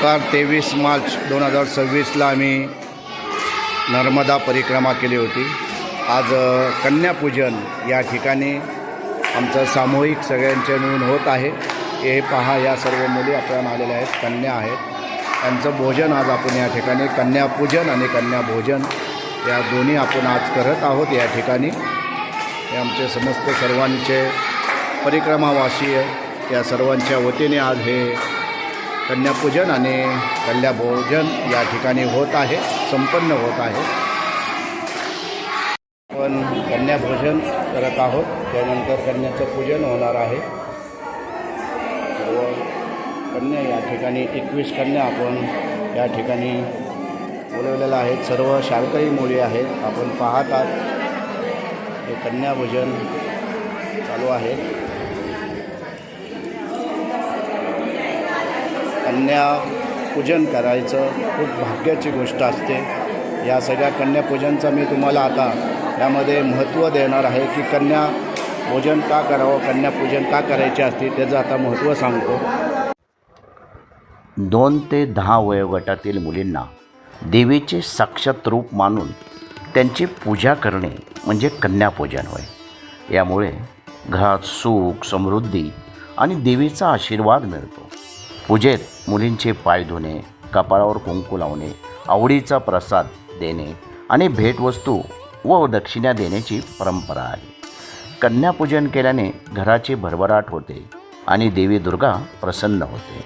नमस्कार. 23 मार्च 2026ला आम्ही नर्मदा परिक्रमा केली होती. आज कन्यापूजन या ठिकाणी आमचं सामूहिक सगळ्यांचे मिळून होत आहे. हे पहा, या सर्व मुली आपण आलेल्या आहेत, कन्या आहेत. त्यांचं भोजन आज आपण या ठिकाणी कन्यापूजन आणि कन्याभोजन या दोन्ही आपण आज करत आहोत. या ठिकाणी हे आमचे समस्त सर्वांचे परिक्रमावासीय या सर्वांच्या वतीने आज हे कन्यापूजन आणि कन्याभोजन या ठिकाणी होत आहे, संपन्न होत आहे. आपण कन्याभोजन करत आहोत, त्यानंतर कन्याचं पूजन होणार आहे. सर्व कन्या या ठिकाणी 21 कन्या आपण या ठिकाणी बोलवलेल्या आहेत. सर्व शाळकरी मुली आहेत. आपण पाहत आहात हे कन्याभोजन चालू आहे. कन्यापूजन करायचं खूप भाग्याची गोष्ट असते. या सगळ्या कन्यापूजनचं मी तुम्हाला आता यामध्ये महत्त्व देणार आहे की कन्याभोजन का करावं, कन्यापूजन का करायचे असते, त्याचं आता महत्त्व सांगतो. 2 ते 10 वयोगटातील मुलींना देवीचे साक्षात रूप मानून त्यांची पूजा करणे म्हणजे कन्यापूजन होय. यामुळे घरात सुख, समृद्धी आणि देवीचा आशीर्वाद मिळतो. पूजेत मुलींचे पाय धुणे, कपाळावर कुंकू लावणे, आवडीचा प्रसाद देणे आणि भेटवस्तू व दक्षिणा देण्याची परंपरा आहे. कन्यापूजन केल्याने घराची भरभराट होते आणि देवी दुर्गा प्रसन्न होते.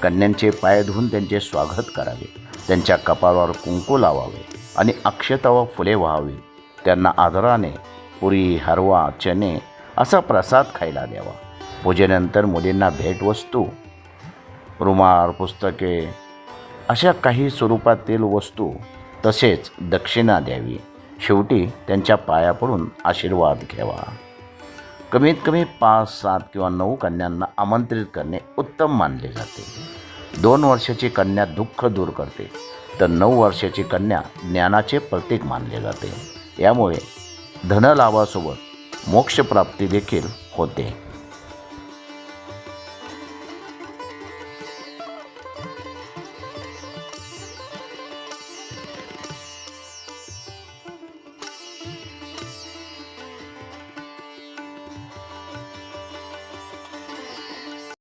कन्यांचे पाय धुवून त्यांचे स्वागत करावे, त्यांच्या कपाळावर कुंकू लावावे आणि अक्षता व फुले व्हावी. त्यांना आदराने पुरी, हरवा, चणे असा प्रसाद खायला द्यावा. पूजेनंतर मुलींना भेटवस्तू, रुमाल, पुस्तके अशा काही स्वरूपातील वस्तू तसेच दक्षिणा द्यावी. शेवटी त्यांच्या पाया पडून आशीर्वाद घ्यावा. कमीत कमी 5, 7 किंवा 9 कन्यांना आमंत्रित करणे उत्तम मानले जाते. 2 वर्षाची कन्या दुःख दूर करते, तर 9 वर्षाची कन्या ज्ञानाचे प्रतीक मानले जाते. यामुळे धनलाभासोबत मोक्षप्राप्ती देखील होते.